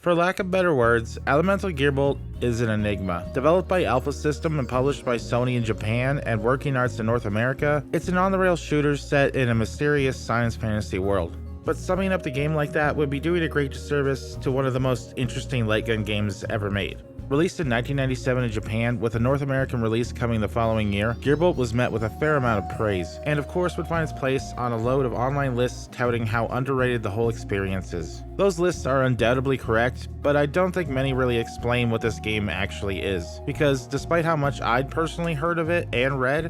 For lack of better words, Elemental Gearbolt is an enigma. Developed by Alpha System and published by Sony in Japan and Working Arts in North America, it's an on-the-rails shooter set in a mysterious science fantasy world. But summing up the game like that would be doing a great disservice to one of the most interesting light gun games ever made. Released in 1997 in Japan, with a North American release coming the following year, Gearbolt was met with a fair amount of praise, and of course would find its place on a load of online lists touting how underrated the whole experience is. Those lists are undoubtedly correct, but I don't think many really explain what this game actually is, because despite how much I'd personally heard of it and read,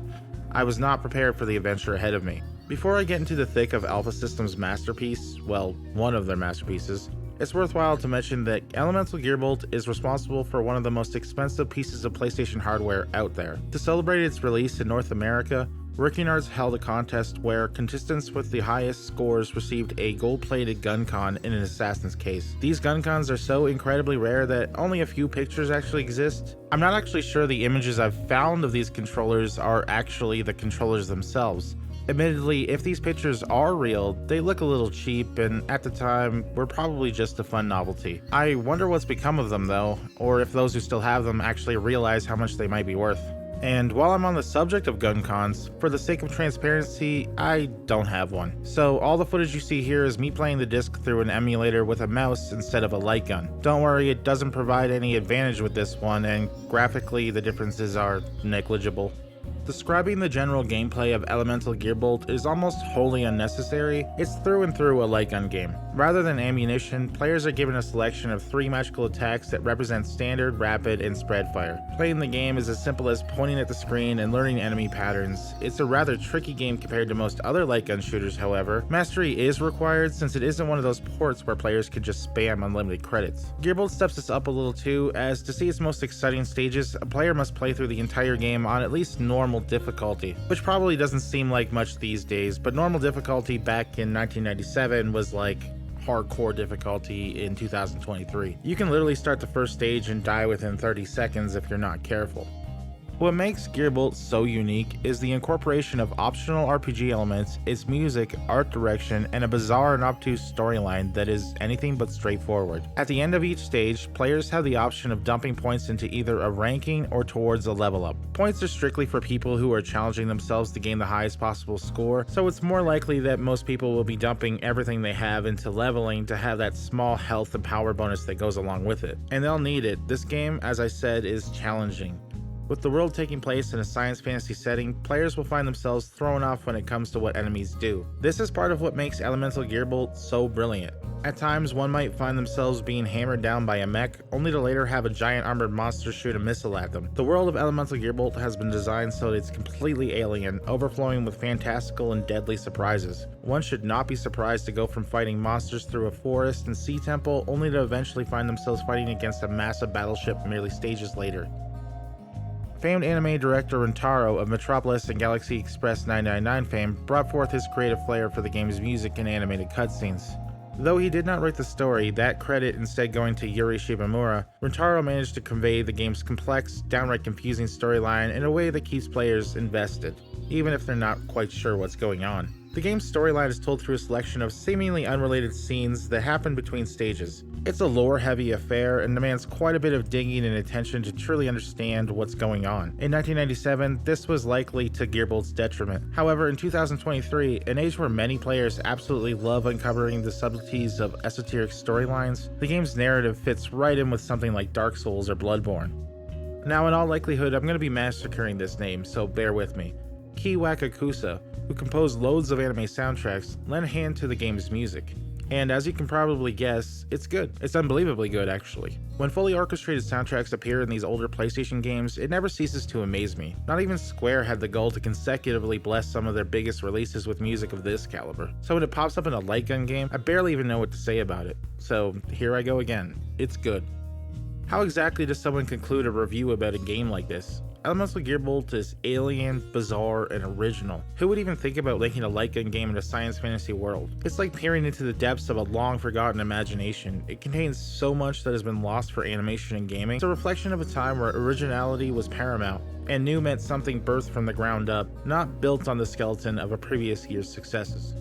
I was not prepared for the adventure ahead of me. Before I get into the thick of Alpha System's masterpiece, well, one of their masterpieces, it's worthwhile to mention that Elemental Gearbolt is responsible for one of the most expensive pieces of PlayStation hardware out there. To celebrate its release in North America, Working Arts held a contest where contestants with the highest scores received a gold-plated gun con in an assassin's case. These gun cons are so incredibly rare that only a few pictures actually exist. I'm not actually sure the images I've found of these controllers are actually the controllers themselves. Admittedly, if these pictures are real, they look a little cheap and at the time were probably just a fun novelty. I wonder what's become of them though, or if those who still have them actually realize how much they might be worth. And while I'm on the subject of gun cons, for the sake of transparency, I don't have one. So all the footage you see here is me playing the disc through an emulator with a mouse instead of a light gun. Don't worry, it doesn't provide any advantage with this one, and graphically the differences are negligible. Describing the general gameplay of Elemental Gearbolt is almost wholly unnecessary. It's through and through a light gun game. Rather than ammunition, players are given a selection of 3 magical attacks that represent standard, rapid, and spread fire. Playing the game is as simple as pointing at the screen and learning enemy patterns. It's a rather tricky game compared to most other light gun shooters, however. Mastery is required since it isn't one of those ports where players can just spam unlimited credits. Gearbolt steps this up a little too, as to see its most exciting stages, a player must play through the entire game on at least normal difficulty, which probably doesn't seem like much these days, but normal difficulty back in 1997 was like hardcore difficulty in 2023. You can literally start the first stage and die within 30 seconds if you're not careful. What makes Gearbolt so unique is the incorporation of optional RPG elements, its music, art direction, and a bizarre and obtuse storyline that is anything but straightforward. At the end of each stage, players have the option of dumping points into either a ranking or towards a level up. Points are strictly for people who are challenging themselves to gain the highest possible score, so it's more likely that most people will be dumping everything they have into leveling to have that small health and power bonus that goes along with it. And they'll need it. This game, as I said, is challenging. With the world taking place in a science fantasy setting, players will find themselves thrown off when it comes to what enemies do. This is part of what makes Elemental Gearbolt so brilliant. At times, one might find themselves being hammered down by a mech, only to later have a giant armored monster shoot a missile at them. The world of Elemental Gearbolt has been designed so that it's completely alien, overflowing with fantastical and deadly surprises. One should not be surprised to go from fighting monsters through a forest and sea temple, only to eventually find themselves fighting against a massive battleship merely stages later. Famed anime director Rintaro of Metropolis and Galaxy Express 999 fame brought forth his creative flair for the game's music and animated cutscenes. Though he did not write the story, that credit instead going to Yuri Shimomura, Rintaro managed to convey the game's complex, downright confusing storyline in a way that keeps players invested, even if they're not quite sure what's going on. The game's storyline is told through a selection of seemingly unrelated scenes that happen between stages. It's a lore-heavy affair and demands quite a bit of digging and attention to truly understand what's going on. In 1997, this was likely to Gearbolt's detriment. However, in 2023, an age where many players absolutely love uncovering the subtleties of esoteric storylines, the game's narrative fits right in with something like Dark Souls or Bloodborne. Now, in all likelihood, I'm going to be massacring this name, so bear with me. Kei-Nova, who composed loads of anime soundtracks, lent a hand to the game's music. And as you can probably guess, it's good. It's unbelievably good, actually. When fully orchestrated soundtracks appear in these older PlayStation games, it never ceases to amaze me. Not even Square had the goal to consecutively bless some of their biggest releases with music of this caliber. So when it pops up in a light gun game, I barely even know what to say about it. So here I go again. It's good. How exactly does someone conclude a review about a game like this? Elemental Gearbolt is alien, bizarre, and original. Who would even think about making a light gun game in a science fantasy world? It's like peering into the depths of a long-forgotten imagination. It contains so much that has been lost for animation and gaming. It's a reflection of a time where originality was paramount, and new meant something birthed from the ground up, not built on the skeleton of a previous year's successes.